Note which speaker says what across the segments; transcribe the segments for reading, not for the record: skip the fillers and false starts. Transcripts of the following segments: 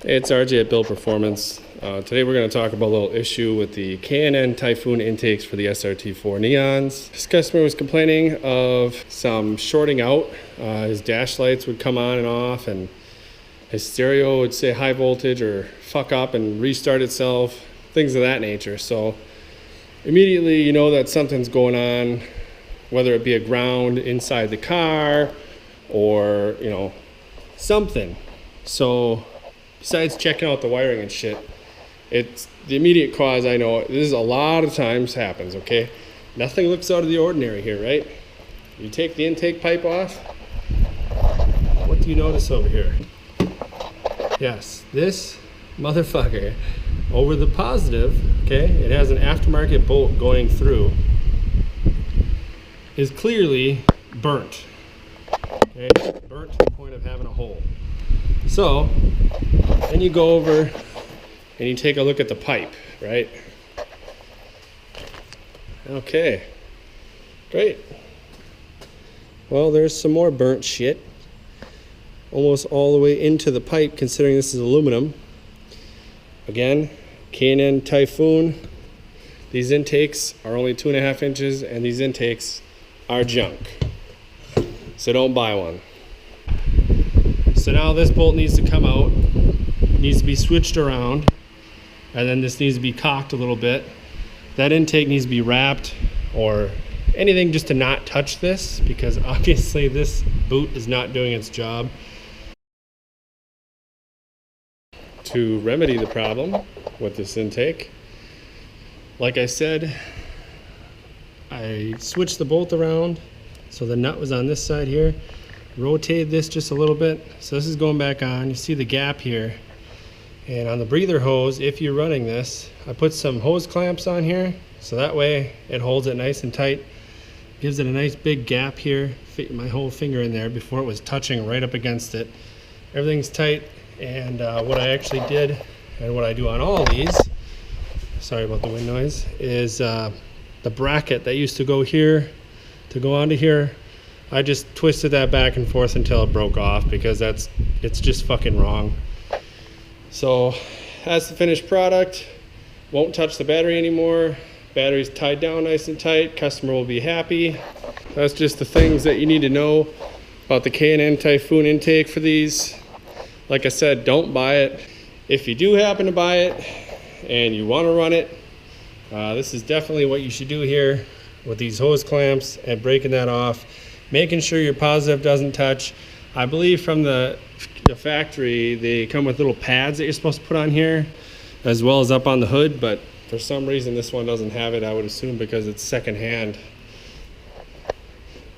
Speaker 1: Hey, it's RJ at Build Performance. Today we're going to talk about a little issue with the K&N Typhoon intakes for the SRT-4 Neons. This customer was complaining of some shorting out. His dash lights would come on and off, and his stereo would say high voltage or fuck up and restart itself, things of that nature. So immediately you know that something's going on, whether it be a ground inside the car or, you know, something. So besides checking out the wiring and shit, it's the immediate cause. I know this is a lot of times happens, okay? Nothing looks out of the ordinary here, right? You take the intake pipe off. What do you notice over here? Yes, this motherfucker over the positive, okay, it has an aftermarket bolt going through, is clearly burnt. Okay, burnt to the point of having a hole. So then you go over and you take a look at the pipe, right? Okay, great. Well, there's some more burnt shit almost all the way into the pipe, considering this is aluminum. Again, K&N Typhoon. These intakes are only 2.5 inches, and these intakes are junk. So don't buy one. So now this bolt needs to come out, needs to be switched around, and then this needs to be cocked a little bit. That intake needs to be wrapped or anything just to not touch this, because obviously this boot is not doing its job. To remedy the problem with this intake, like I said, I switched the bolt around so the nut was on this side here. Rotate this just a little bit, so this is going back on. You see the gap here, and on the breather hose, if you're running this, I put some hose clamps on here so that way it holds it nice and tight, gives it a nice big gap here. Fit my whole finger in there before it was touching right up against it. Everything's tight, and what I actually did, and what I do on all of these, sorry about the wind noise, is the bracket that used to go here to go onto here, I just twisted that back and forth until it broke off, because it's just fucking wrong. So that's the finished product. Won't touch the battery anymore. Battery's tied down nice and tight. Customer will be happy. That's just the things that you need to know about the K&N Typhoon intake for these. Like I said, don't buy it. If you do happen to buy it and you want to run it, this is definitely what you should do here with these hose clamps and breaking that off. Making sure your positive doesn't touch. I believe from the factory, they come with little pads that you're supposed to put on here, as well as up on the hood, but for some reason this one doesn't have it, I would assume because it's secondhand.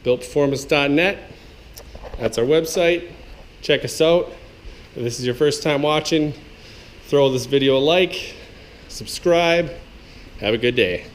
Speaker 1: BuiltPerformance.net, that's our website. Check us out. If this is your first time watching, throw this video a like, subscribe, have a good day.